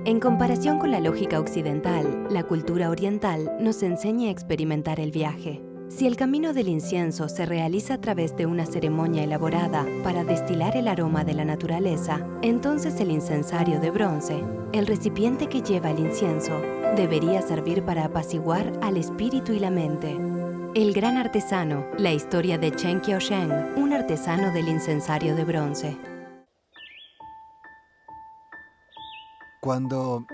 En comparación con la lógica occidental, la cultura oriental nos enseña a experimentar el viaje. Si el camino del incienso se realiza a través de una ceremonia elaborada para destilar el aroma de la naturaleza, entonces el incensario de bronce, el recipiente que lleva el incienso, debería servir para apaciguar al espíritu y la mente. El gran artesano, la historia de Chen Qiusheng, un artesano del incensario de bronce. Cuando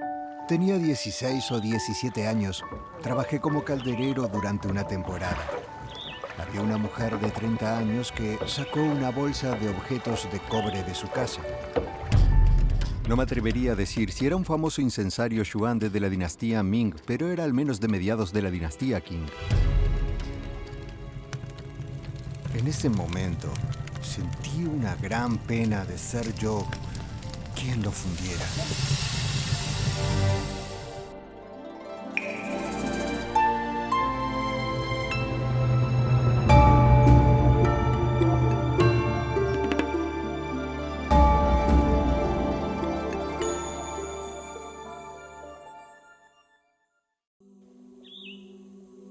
tenía 16 o 17 años, trabajé como calderero durante una temporada. Había una mujer de 30 años que sacó una bolsa de objetos de cobre de su casa. No me atrevería a decir si era un famoso incensario Xuande de la dinastía Ming, pero era al menos de mediados de la dinastía Qing. En ese momento, sentí una gran pena de ser yo quien lo fundiera.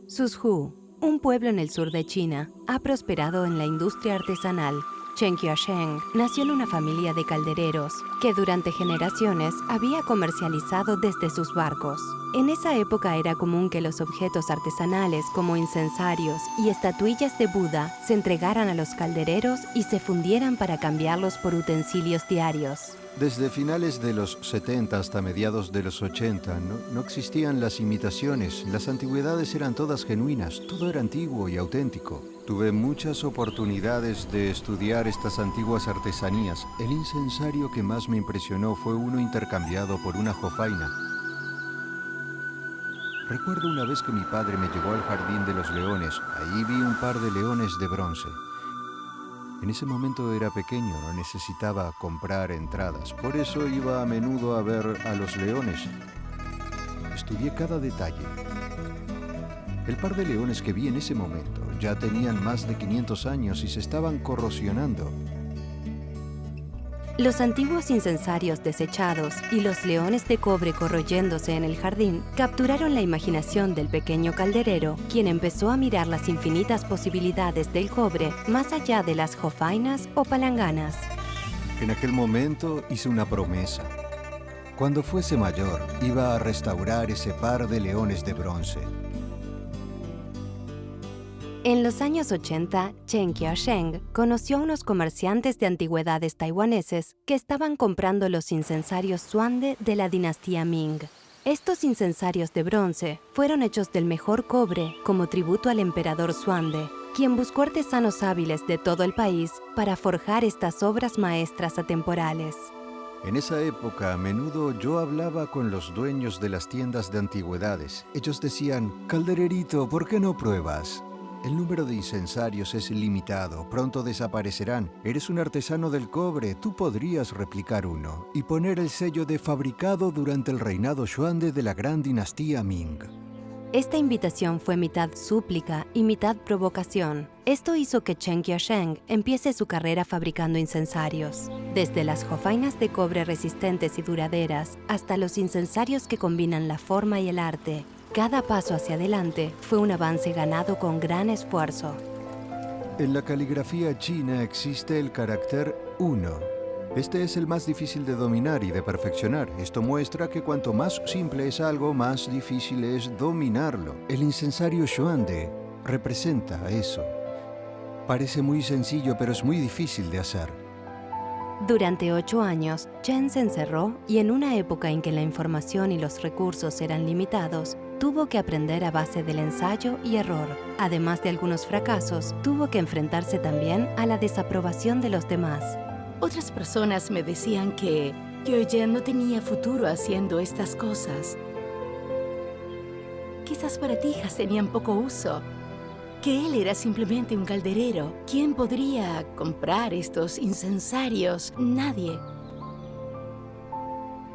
Suzhou, un pueblo en el sur de China, ha prosperado en la industria artesanal. Chen Qiusheng nació en una familia de caldereros que durante generaciones había comercializado desde sus barcos. En esa época era común que los objetos artesanales como incensarios y estatuillas de Buda se entregaran a los caldereros y se fundieran para cambiarlos por utensilios diarios. Desde finales de los 70 hasta mediados de los 80 no existían las imitaciones, las antigüedades eran todas genuinas, todo era antiguo y auténtico. Tuve muchas oportunidades de estudiar estas antiguas artesanías. El incensario que más me impresionó fue uno intercambiado por una jofaina. Recuerdo una vez que mi padre me llevó al Jardín de los Leones. Ahí vi un par de leones de bronce. En ese momento era pequeño, no necesitaba comprar entradas. Por eso iba a menudo a ver a los leones. Estudié cada detalle. El par de leones que vi en ese momento ya tenían más de 500 años y se estaban corrosionando. Los antiguos incensarios desechados y los leones de cobre corroyéndose en el jardín capturaron la imaginación del pequeño calderero, quien empezó a mirar las infinitas posibilidades del cobre más allá de las jofainas o palanganas. En aquel momento hice una promesa. Cuando fuese mayor, iba a restaurar ese par de leones de bronce. En los años 80, Chen Qiusheng conoció a unos comerciantes de antigüedades taiwaneses que estaban comprando los incensarios Xuande de la dinastía Ming. Estos incensarios de bronce fueron hechos del mejor cobre como tributo al emperador Xuande, quien buscó artesanos hábiles de todo el país para forjar estas obras maestras atemporales. En esa época, a menudo yo hablaba con los dueños de las tiendas de antigüedades. Ellos decían, «Caldererito, ¿por qué no pruebas? El número de incensarios es limitado, pronto desaparecerán. Eres un artesano del cobre, tú podrías replicar uno y poner el sello de fabricado durante el reinado Xuande de la gran dinastía Ming». Esta invitación fue mitad súplica y mitad provocación. Esto hizo que Chen Qiusheng empiece su carrera fabricando incensarios. Desde las jofainas de cobre resistentes y duraderas hasta los incensarios que combinan la forma y el arte. Cada paso hacia adelante fue un avance ganado con gran esfuerzo. En la caligrafía china existe el carácter 1. Este es el más difícil de dominar y de perfeccionar. Esto muestra que cuanto más simple es algo, más difícil es dominarlo. El incensario Xuande representa eso. Parece muy sencillo, pero es muy difícil de hacer. Durante 8 años, Chen se encerró y en una época en que la información y los recursos eran limitados, tuvo que aprender a base del ensayo y error. Además de algunos fracasos, tuvo que enfrentarse también a la desaprobación de los demás. Otras personas me decían que ya no tenía futuro haciendo estas cosas. Quizás baratijas tenían poco uso. Que él era simplemente un calderero. ¿Quién podría comprar estos incensarios? Nadie.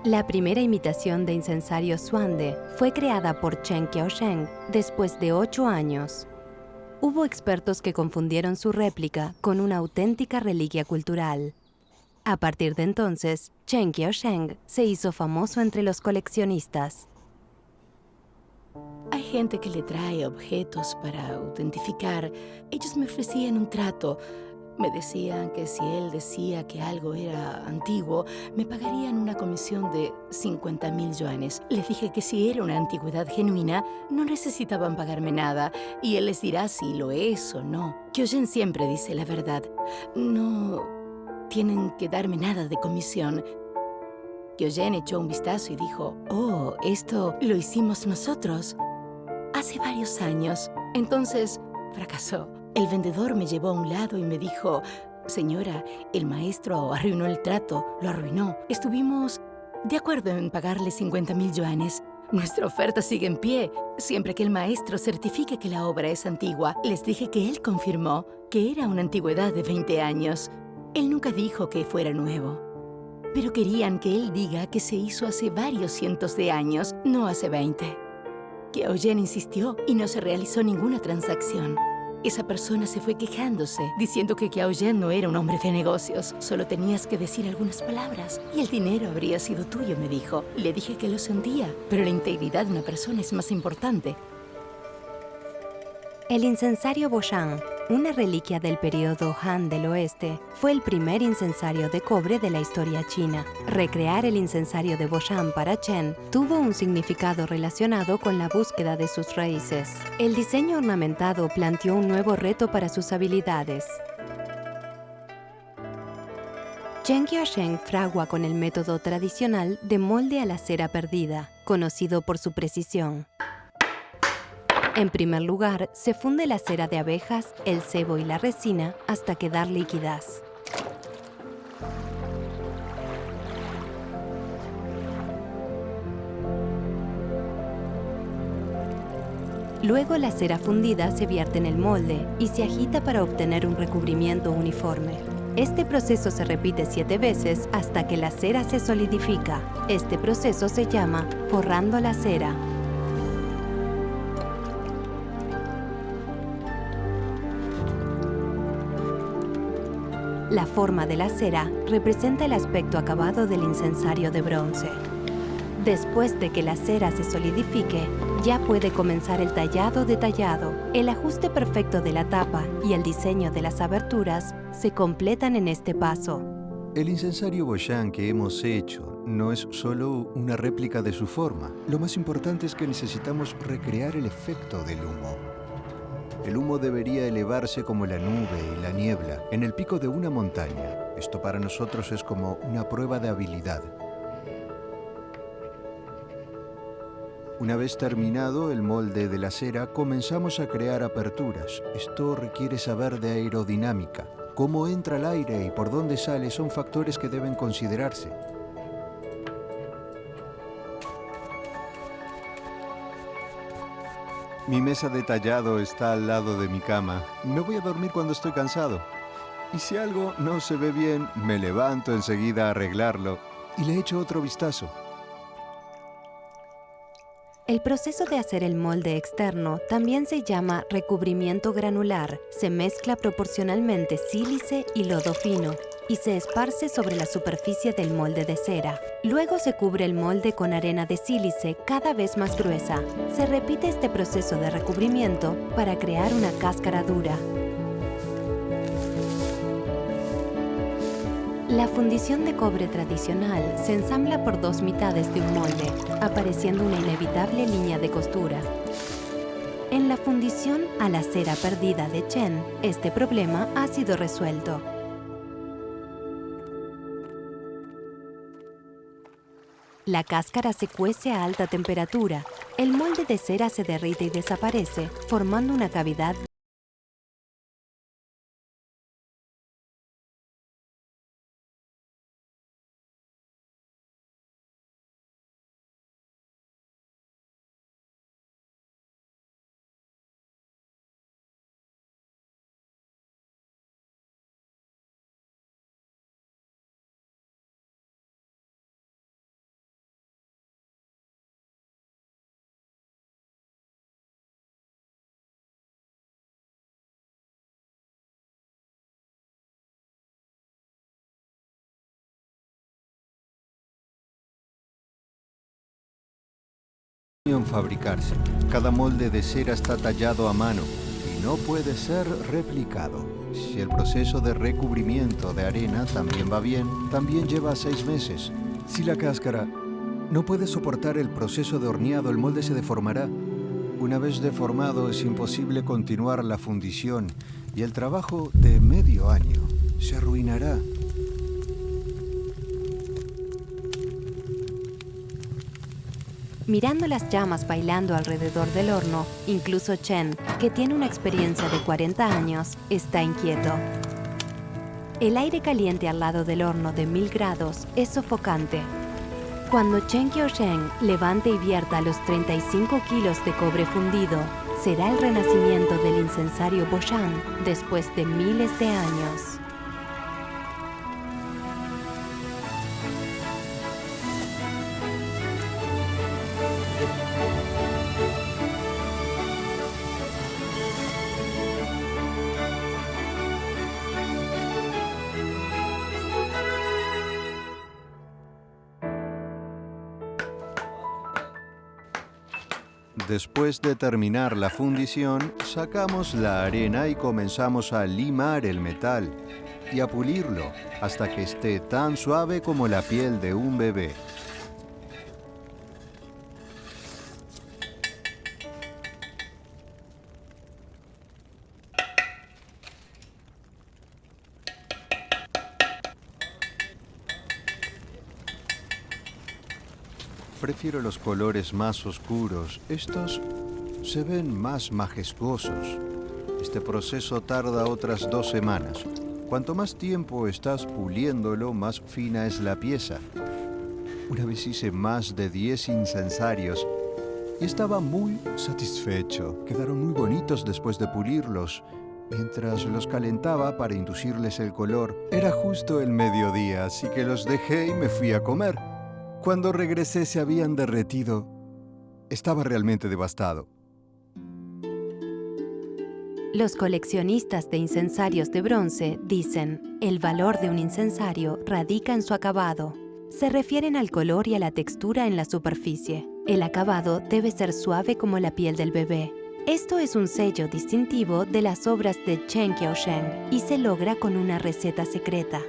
La primera imitación de incensario Xuande fue creada por Chen Qiusheng después de 8 años. Hubo expertos que confundieron su réplica con una auténtica reliquia cultural. A partir de entonces, Chen Qiusheng se hizo famoso entre los coleccionistas. Hay gente que le trae objetos para autentificar. Ellos me ofrecían un trato. Me decían que si él decía que algo era antiguo, me pagarían una comisión de 50.000 yuanes. Les dije que si era una antigüedad genuina, no necesitaban pagarme nada, y él les dirá si lo es o no. Qiusheng siempre dice la verdad. No tienen que darme nada de comisión. Qiusheng echó un vistazo y dijo, «Oh, esto lo hicimos nosotros hace varios años». Entonces, fracasó. El vendedor me llevó a un lado y me dijo, «Señora, el maestro arruinó el trato, lo arruinó. Estuvimos de acuerdo en pagarle 50.000 yuanes. Nuestra oferta sigue en pie, siempre que el maestro certifique que la obra es antigua». Les dije que él confirmó que era una antigüedad de 20 años. Él nunca dijo que fuera nuevo. Pero querían que él diga que se hizo hace varios cientos de años, no hace 20. Qiusheng insistió y no se realizó ninguna transacción. Esa persona se fue quejándose, diciendo que Qiusheng no era un hombre de negocios. Solo tenías que decir algunas palabras y el dinero habría sido tuyo, me dijo. Le dije que lo sentía, pero la integridad de una persona es más importante. El incensario Boyang, una reliquia del periodo Han del Oeste, fue el primer incensario de cobre de la historia china. Recrear el incensario de Boyang para Chen tuvo un significado relacionado con la búsqueda de sus raíces. El diseño ornamentado planteó un nuevo reto para sus habilidades. Chen Qiusheng fragua con el método tradicional de molde a la cera perdida, conocido por su precisión. En primer lugar, se funde la cera de abejas, el sebo y la resina hasta quedar líquidas. Luego la cera fundida se vierte en el molde y se agita para obtener un recubrimiento uniforme. Este proceso se repite 7 veces hasta que la cera se solidifica. Este proceso se llama forrando la cera. La forma de la cera representa el aspecto acabado del incensario de bronce. Después de que la cera se solidifique, ya puede comenzar el tallado detallado. El ajuste perfecto de la tapa y el diseño de las aberturas se completan en este paso. El incensario Boyang que hemos hecho no es solo una réplica de su forma. Lo más importante es que necesitamos recrear el efecto del humo. El humo debería elevarse como la nube y la niebla en el pico de una montaña. Esto para nosotros es como una prueba de habilidad. Una vez terminado el molde de la cera, comenzamos a crear aperturas. Esto requiere saber de aerodinámica. Cómo entra el aire y por dónde sale son factores que deben considerarse. Mi mesa de tallado está al lado de mi cama. Me voy a dormir cuando estoy cansado. Y si algo no se ve bien, me levanto enseguida a arreglarlo y le echo otro vistazo. El proceso de hacer el molde externo también se llama recubrimiento granular. Se mezcla proporcionalmente sílice y lodo fino y se esparce sobre la superficie del molde de cera. Luego se cubre el molde con arena de sílice cada vez más gruesa. Se repite este proceso de recubrimiento para crear una cáscara dura. La fundición de cobre tradicional se ensambla por 2 mitades de un molde, apareciendo una inevitable línea de costura. En la fundición a la cera perdida de Chen, este problema ha sido resuelto. La cáscara se cuece a alta temperatura. El molde de cera se derrite y desaparece, formando una cavidad en fabricarse. Cada molde de cera está tallado a mano y no puede ser replicado. Si el proceso de recubrimiento de arena también va bien, también lleva 6 meses. Si la cáscara no puede soportar el proceso de horneado, el molde se deformará. Una vez deformado, es imposible continuar la fundición y el trabajo de medio año se arruinará. Mirando las llamas bailando alrededor del horno, incluso Chen, que tiene una experiencia de 40 años, está inquieto. El aire caliente al lado del horno de 1000 grados es sofocante. Cuando Chen Qiusheng levante y vierta los 35 kilos de cobre fundido, será el renacimiento del incensario Boshan después de miles de años. Después de terminar la fundición, sacamos la arena y comenzamos a limar el metal y a pulirlo hasta que esté tan suave como la piel de un bebé. Prefiero los colores más oscuros. Estos se ven más majestuosos. Este proceso tarda otras 2 semanas. Cuanto más tiempo estás puliéndolo, más fina es la pieza. Una vez hice más de 10 incensarios y estaba muy satisfecho. Quedaron muy bonitos después de pulirlos. Mientras los calentaba para inducirles el color, era justo el mediodía, así que los dejé y me fui a comer. Cuando regresé se habían derretido. Estaba realmente devastado. Los coleccionistas de incensarios de bronce dicen, el valor de un incensario radica en su acabado. Se refieren al color y a la textura en la superficie. El acabado debe ser suave como la piel del bebé. Esto es un sello distintivo de las obras de Chen Qiusheng y se logra con una receta secreta.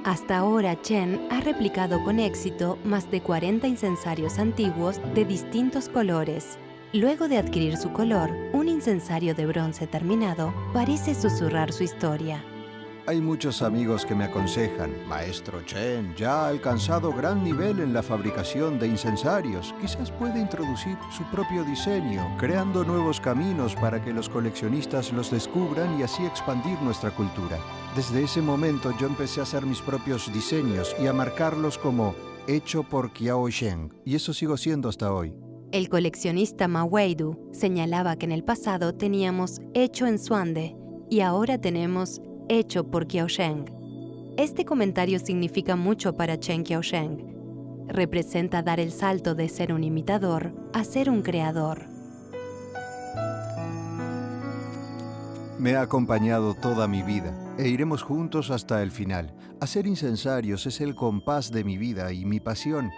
Hasta ahora, Chen ha replicado con éxito más de 40 incensarios antiguos de distintos colores. Luego de adquirir su color, un incensario de bronce terminado parece susurrar su historia. Hay muchos amigos que me aconsejan, Maestro Chen ya ha alcanzado gran nivel en la fabricación de incensarios. Quizás puede introducir su propio diseño, creando nuevos caminos para que los coleccionistas los descubran y así expandir nuestra cultura. Desde ese momento yo empecé a hacer mis propios diseños y a marcarlos como hecho por Qiusheng, y eso sigo siendo hasta hoy. El coleccionista Ma Weidu señalaba que en el pasado teníamos hecho en Suande y ahora tenemos hecho por Qiusheng. Este comentario significa mucho para Chen Qiusheng. Representa dar el salto de ser un imitador a ser un creador. Me ha acompañado toda mi vida e iremos juntos hasta el final. Hacer incensarios es el compás de mi vida y mi pasión.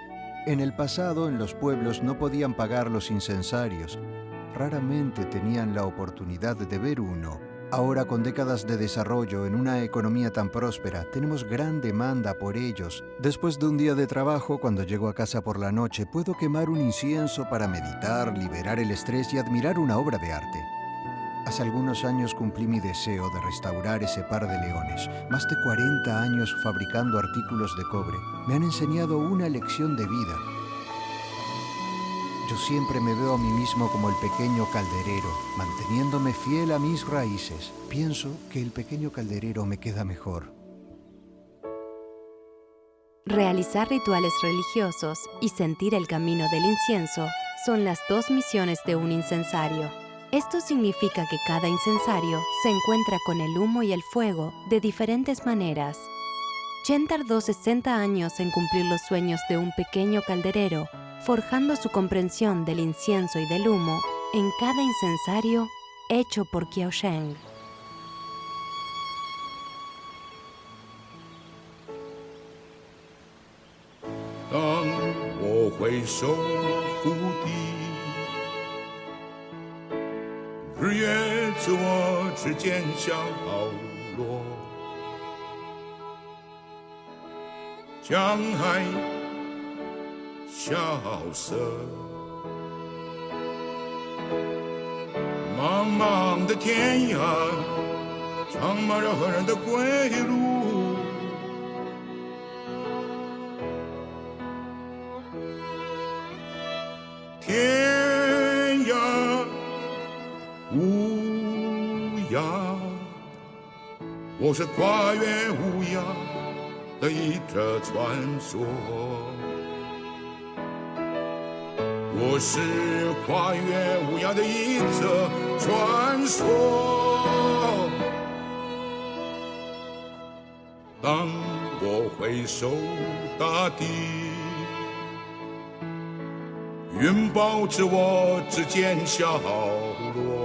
En el pasado, en los pueblos no podían pagar los incensarios. Raramente tenían la oportunidad de ver uno. Ahora, con décadas de desarrollo en una economía tan próspera, tenemos gran demanda por ellos. Después de un día de trabajo, cuando llego a casa por la noche, puedo quemar un incienso para meditar, liberar el estrés y admirar una obra de arte. Hace algunos años cumplí mi deseo de restaurar ese par de leones. Más de 40 años fabricando artículos de cobre me han enseñado una lección de vida. Yo siempre me veo a mí mismo como el pequeño calderero, manteniéndome fiel a mis raíces. Pienso que el pequeño calderero me queda mejor. Realizar rituales religiosos y sentir el camino del incienso son las 2 misiones de un incensario. Esto significa que cada incensario se encuentra con el humo y el fuego de diferentes maneras. Chen tardó 60 años en cumplir los sueños de un pequeño calderero, forjando su comprensión del incienso y del humo en cada incensario hecho por Qiusheng. 府邸，日月自我之间消落，江海萧瑟，茫茫的天涯，长满了何人的归路。天涯无涯，我是跨越无涯的一则传说，我是跨越无涯的一则传说。当我回首大地，云豹自我之间消落，